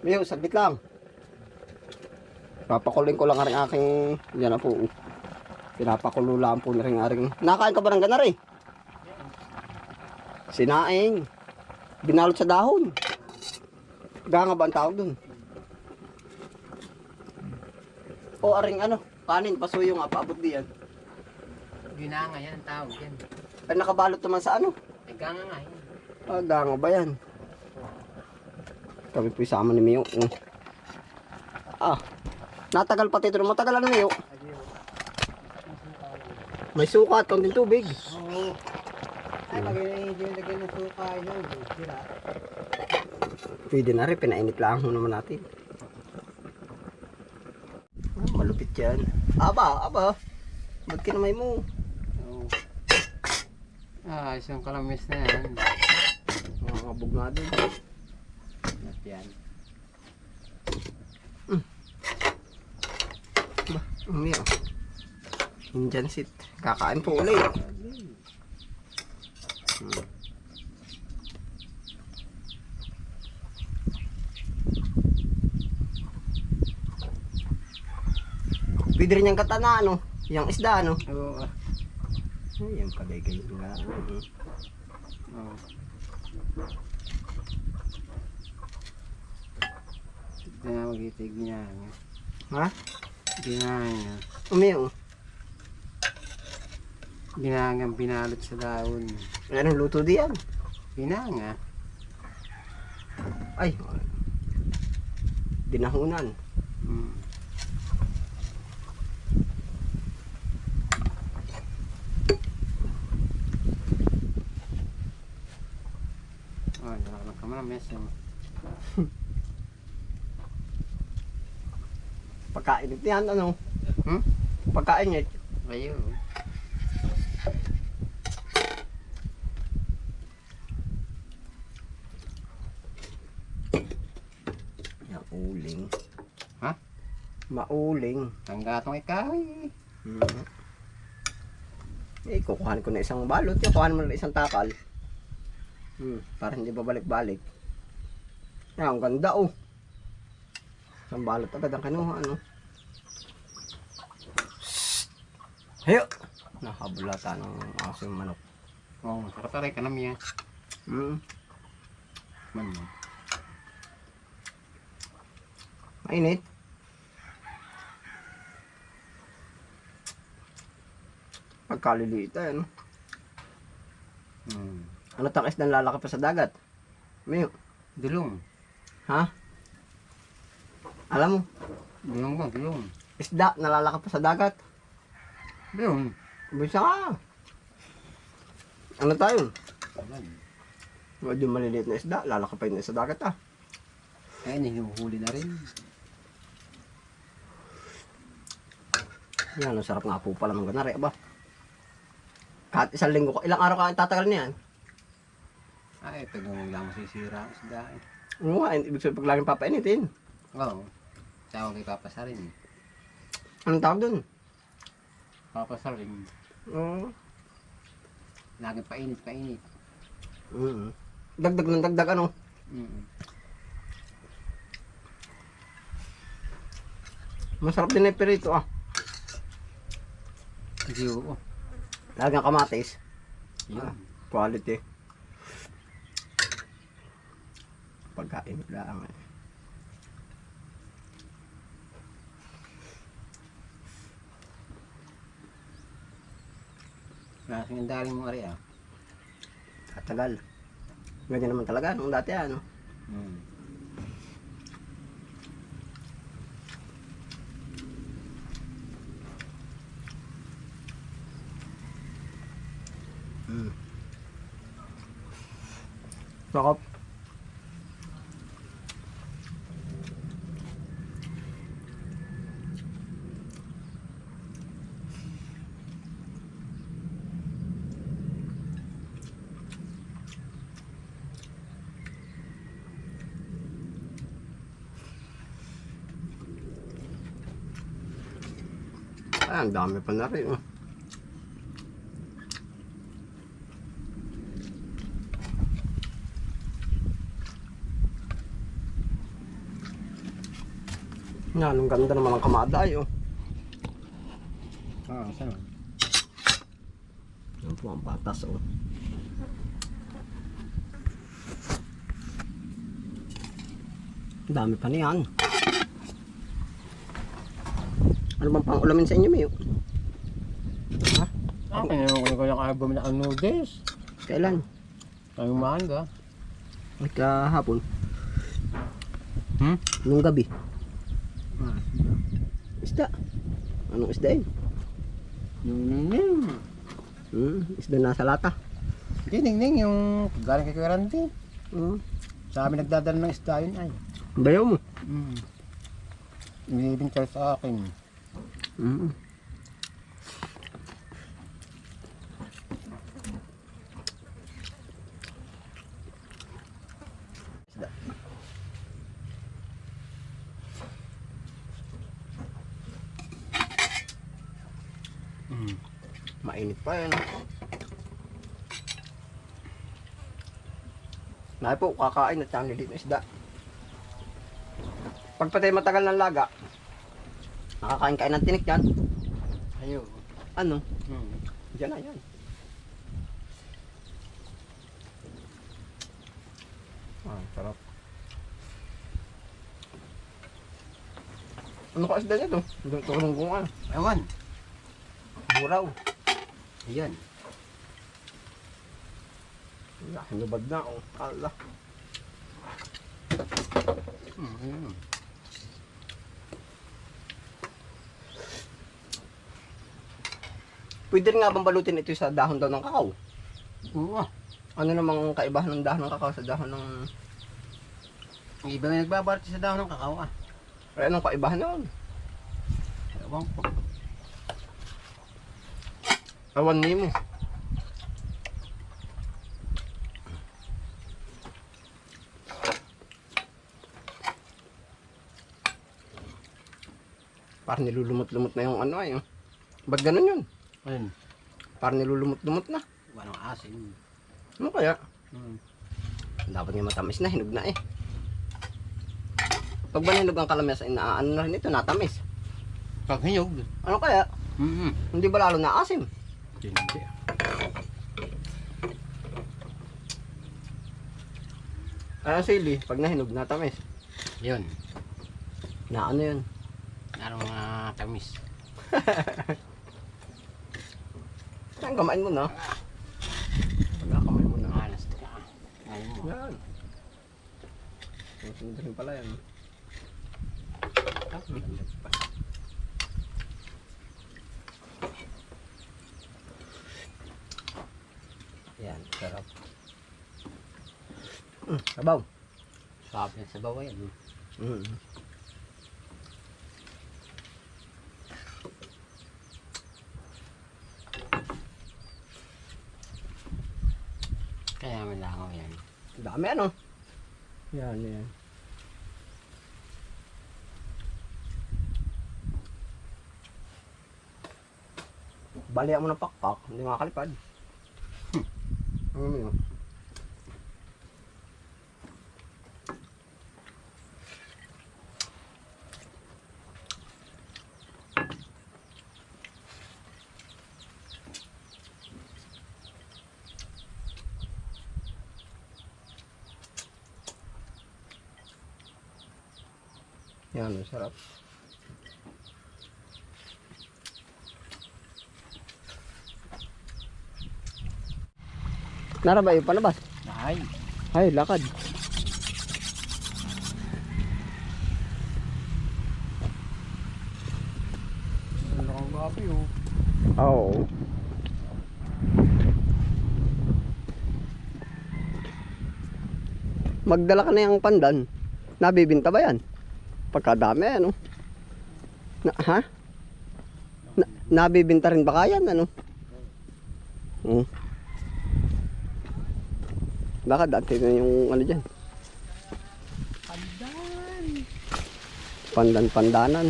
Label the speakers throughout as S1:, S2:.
S1: Leo, sabit lang. Papakulin ko lang ang aking, yan na po. Pinapakulo lang po na rin aring. Nakain ka ba ng ganari? Sinaing. Binalot sa dahon. Ganga ba ang tawag dun? O aring ano, kanin, pasuyo nga, paabot diyan.
S2: Ginanga yan ang tawag yan.
S1: Ay nakabalot naman sa ano?
S2: Ay ganga nga yan.
S1: Ah, ganga ba yan? Kami po isama ni Mio. Ah, natagal pati ito. Matagal ano Mio? May suka at konting tubig.
S2: Oo. Ay, lagyan ng suka yun. Sira.
S1: Pwede na rin, pinainit lang naman natin. Ah, malupit yan. Aba. Ba't kinamay mo?
S2: Oo. Ah, isang kalamis na yan.
S1: Makakabog nga din.
S2: At yan.
S1: Ba, Mio. Indian sit. Kakain po ulit. Pwede rin yung katana, ano? Yung isda, ano?
S2: Oo.
S1: Ay, yung kagay-gay nga.
S2: Oo. Ito na mag-itig niya.
S1: Ha?
S2: Ginanga.
S1: Umiyo.
S2: Ginanga binalot sa dahon.
S1: Anong luto diyan?
S2: Ginanga.
S1: Ay, dinahunan.
S2: Hmm. Oh, nakakalaman ka man mes yun.
S1: Pagkainit yan, ano?
S2: Hmm?
S1: Pagkainit.
S2: Ayaw.
S1: Mauling.
S2: Ha?
S1: Mauling.
S2: Tanggatong ikaw.
S1: Eh, kukuhanin ko na isang balot. Kukuhanin mo na isang takal. Para hindi babalik-balik. Yan, ang ganda oh. Isang balot agad ang kinuha, ano? Hayo! Nakabulata ng aso yung manok.
S2: Oo, oh, sarap-taray ka naman yan. Man mo.
S1: Mainit. Pagkaliliit ay ano. Ano takis ng lalaki pa sa dagat? Mayo.
S2: Dulong.
S1: Ha? Alam mo,
S2: Dulong ba? Dulong.
S1: isda nalalaki pa sa dagat.
S2: Dulong.
S1: Bisa ka. Ano tayo?
S2: Alam.
S1: Medyo maliliit na isda, lalaki pa yun sa dagat ah.
S2: Ay, hinuhuli na rin.
S1: Yan, ang sarap nga po pala ng ganari. Aba. Kahit isang linggo, ilang araw ka tatagal niyan?
S2: Ay, tagang lang masisira ang isda eh.
S1: Oo nga, ibig sabihin pag laging papainitin.
S2: Oo. Tawag kay papasarin.
S1: Anong tawag dun?
S2: Papasarin.
S1: Oo.
S2: Laging painit.
S1: Dagdag ng dagdag ano? Masarap din na yung pirito ah.
S2: Hindi oo.
S1: Lagang kamatis.
S2: Yun.
S1: Quality. Pagkain lang eh.
S2: Lasing ang daling mo ari ah.
S1: Katagal. Ganyan naman talaga nung dati ano. Sakap. Ay, ang dami pa na rin. Oh. Yan, ang ganda naman ng kamaday, oh.
S2: Ah, saan?
S1: Yan po ang patas, oh. Ang dami pa niyan. Ano bang pang-ulamin sa inyo, Mayo? Ha?
S2: Kailangan ko yung album na ang noodles.
S1: Kailan?
S2: Ang umaga.
S1: Ay, kahapon.
S2: Hmm?
S1: Nung gabi.
S2: Ah,
S1: Isda. Anong isda yun?
S2: yung ningning.
S1: Isda nasa lata.
S2: Hindi, ningning yung galing kay Kuya Randy. Sa amin nagdadala ng isda yun ay.
S1: Bayaw mo.
S2: Binibintal sa akin.
S1: Isda. Mainit pa yan. Nahi po, kakain at saan nilito isda. Pag patay matagal ng laga, nakakain kain ng tinik yan.
S2: Ayun.
S1: Ano? Diyan na yan. Sarap. Ano ka isda nito? Turong kung ano.
S2: Ewan.
S1: Buraw.
S2: Ayan.
S1: Hinubad na ako. Kala. Pwede rin nga bang balutin ito sa dahon daw ng kakao?
S2: Oo.
S1: Ano namang kaibahan ng dahon ng kakao sa dahon ng...
S2: Ang iba nga nagbabarti sa dahon ng kakao ah.
S1: Ay, anong kaibahan nun?
S2: Ewan ko.
S1: Awan ni mo. Parang nilulumot-lumot na yung ano ay. Ba't ganun yun?
S2: Ayun.
S1: Parang nilulumot-lumot na.
S2: Walang asin.
S1: Ano kaya? Dapat nga matamis na, hinog na eh. Pag ba nahinog ang kalamyas, ano na rin ito, natamis.
S2: Pag hinyog.
S1: Ano kaya? Hindi ba lalo na asim?
S2: Hindi.
S1: Ay, ang sili, pag nahinog, natamis.
S2: Yun.
S1: Na ano yun?
S2: Narong mga tamis.
S1: Saan kamain mo na? Pagkakamain mo na.
S2: Alas to ka. Ayaw mo.
S1: Yan. Sunod rin pala yan. Yan, sarap. Sabaw.
S2: Sabi sa bawah yan. Kaya may langaw yan.
S1: Dami ano? Yan, yan. Balian mo ng pakpak, hindi makakalipad. Ano yun? Yan, ang sarap. Nara ba yung palabas?
S2: Ay.
S1: Ay, lakad.
S2: Ano kang gabi oh.
S1: Oo. Magdala ka na yung pandan. Nabibinta ba yan? Pagkadami ano? Ha? Nabibinta rin ba kaya ano? Baka dati na yung ano dyan. Pandan-pandanan.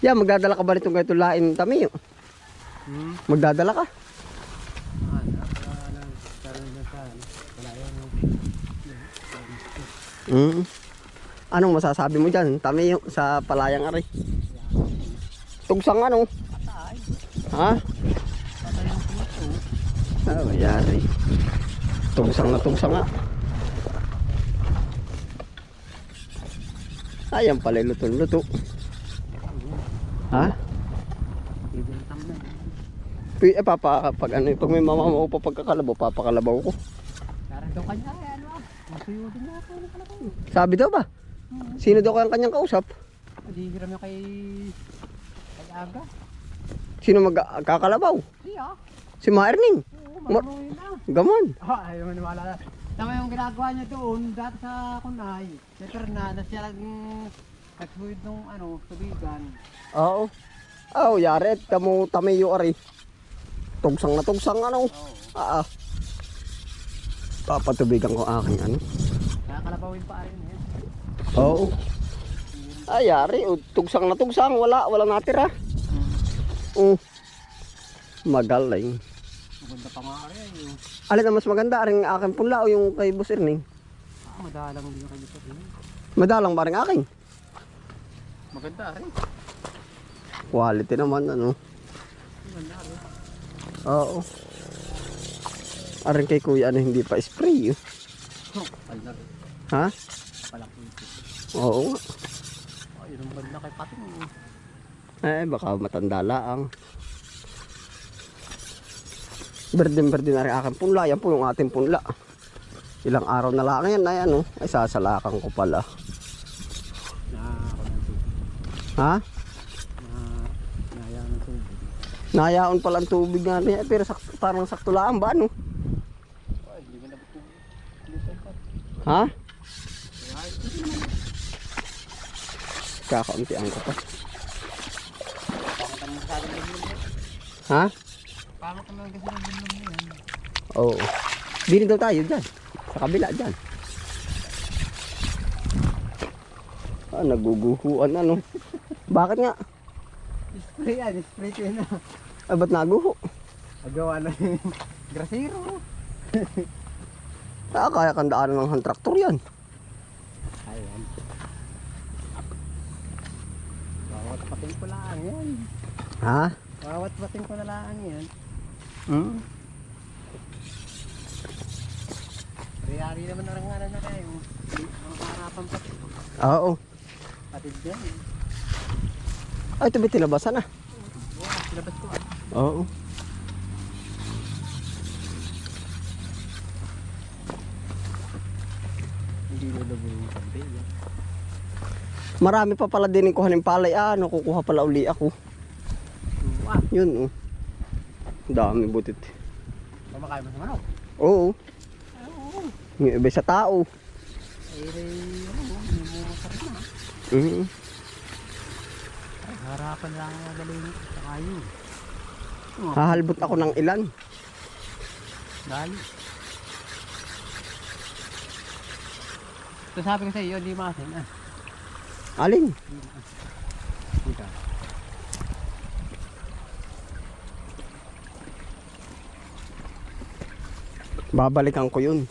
S1: Yeah, magdadala ka ba nitong ganito lain tami? Magdadala ka? Anong masasabi mo dyan? Tami yung sa palayang ari. Tugsang ano? Ha? Ah, mayari. Tugsang na tugsang nga. Ayan pala luto-luto. Ha? Pag ano, pag may mamamaw pa pagkakalabaw, papakalabaw ko.
S2: Parang daw kanya, ano ah. Masuyo din na ako.
S1: Sabi daw ba? Sino daw kayang kanyang kausap?
S2: Hindi hiram yung kay Aga.
S1: Sino magkakalabaw?
S2: Siya.
S1: Si Maerning.
S2: Oo, maruhin na.
S1: Gaman.
S2: Ayaw mo niwala. Tama yung ginagawa niya doon, dati sa Kunay. Sa Perna, na siya lang nagsuhid ng tubigan.
S1: Oo. Oh, yaret. Kamu tamiyo ari. Tugsang na tugsang ano. Ah. Papatubigan ko aking ano.
S2: Nakakalabawin pa rin yan.
S1: Oo. Ay, yari. Tugsang na tugsang. Wala natira. Magaling.
S2: Maganda pa nga rin.
S1: Alin ang mas maganda? Aring aking punla o yung kay Boss Erning?
S2: Madalang din yung kanya rin.
S1: Madalang ba rin aking?
S2: Maganda rin.
S1: Quality naman ano.
S2: Maganda rin.
S1: Oo. Aring kay kuya ano hindi pa spray.
S2: Palda rin.
S1: Ha?
S2: Palaki ito.
S1: Oo nga.
S2: Ay, yung banda kay Pating.
S1: Baka matanda laang. Berdin na rin aking punla. Yan po yung ating punla. Ilang araw na lang yan ay ano. Ay sasalakan ko pala. Ha?
S2: Nahayaan ng tubig.
S1: Nahayaon pala ang tubig nga niya. Pero parang sakto lang ba ano?
S2: Ay, hindi mo na ba
S1: Ha? Kakauntian ko pa. Ha?
S2: Paano ka lang kasi ng bumlong mo yan?
S1: Oo. Bili daw tayo dyan. Sa kabila dyan. Naguguhuan ano. Bakit nga?
S2: Spray yan, spray ko yun na.
S1: Ba't naguho?
S2: Agawa na yung grasero.
S1: Kaya kandaan ng traktor yan.
S2: Ayan. Bawat pating ko lang yan.
S1: Ha?
S2: Bawat pating ko na lang yan. Riyari naman na rangalan na kayo. Mga harapan pa.
S1: Oo.
S2: Patid yan.
S1: Ay, ito ba tinabasan na?
S2: Oo, silabas ko ah.
S1: Oo.
S2: Hindi lulabo yung sabi.
S1: Marami pa pala din yung kuhanin palay. Kukuha pala uli ako.
S2: Wow.
S1: Yun dami butit.
S2: Kumakain mo sa manok?
S1: Oo.
S2: Oo.
S1: Yung iba sa tao.
S2: Namumukar na. Ay, harapan lang ang galing sa kayo.
S1: Hahalbot ako ng ilan.
S2: Dali. Ito sabi ko sa iyo, di masin ah.
S1: Alin?
S2: Dito.
S1: Babalikan ko yun.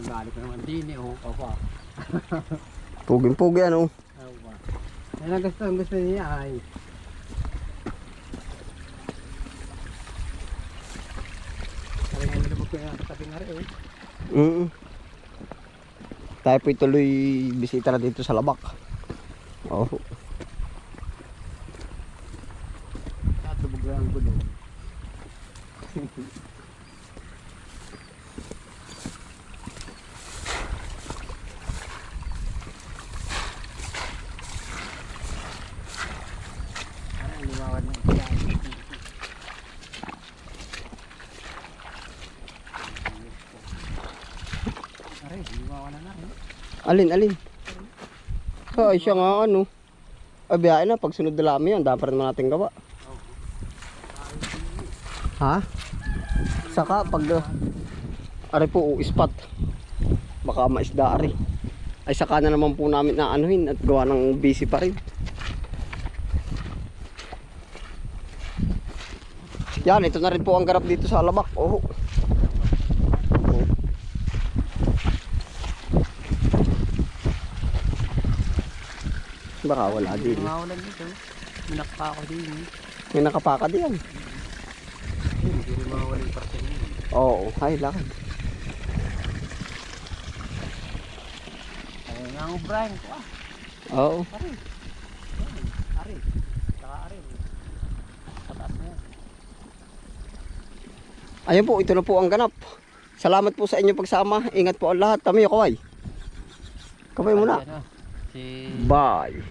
S2: Gali ko naman din eh. Opa.
S1: Puging-pugi ano.
S2: Opa. Yan ang gusto niya ay. Kaya nga nilabog ko yung tabi nga rin eh.
S1: Tayo po ituloy bisita na dito sa Labak. Oh.
S2: At lubog lang ang gulong.
S1: Alin? Ay, siya nga ano. Abiyain na, pag sunod na lami yan, dapat naman natin gawa. Ha? Saka pag ari po, ispat. baka maisda rin. Ay saka na naman po namin na anuhin at gawa ng busy pa rin. Yan, ito na rin po ang garap dito sa Alabak. Oh. Baka wala din.
S2: Mawalan dito. Minakpa ako din.
S1: May nakapaka diyan.
S2: Hindi rin mawalan yung parte niya.
S1: Oo, ay lakad.
S2: Ay, nga ang Brian ko ah.
S1: Oo.
S2: Ari. Ari. Saka ari. Pataas na yan.
S1: Ayun po, ito na po ang ganap. Salamat po sa inyong pagsama. Ingat po ang lahat. Kami, kaway. Kaway muna.
S2: Ayan, ah. Si
S1: Bye.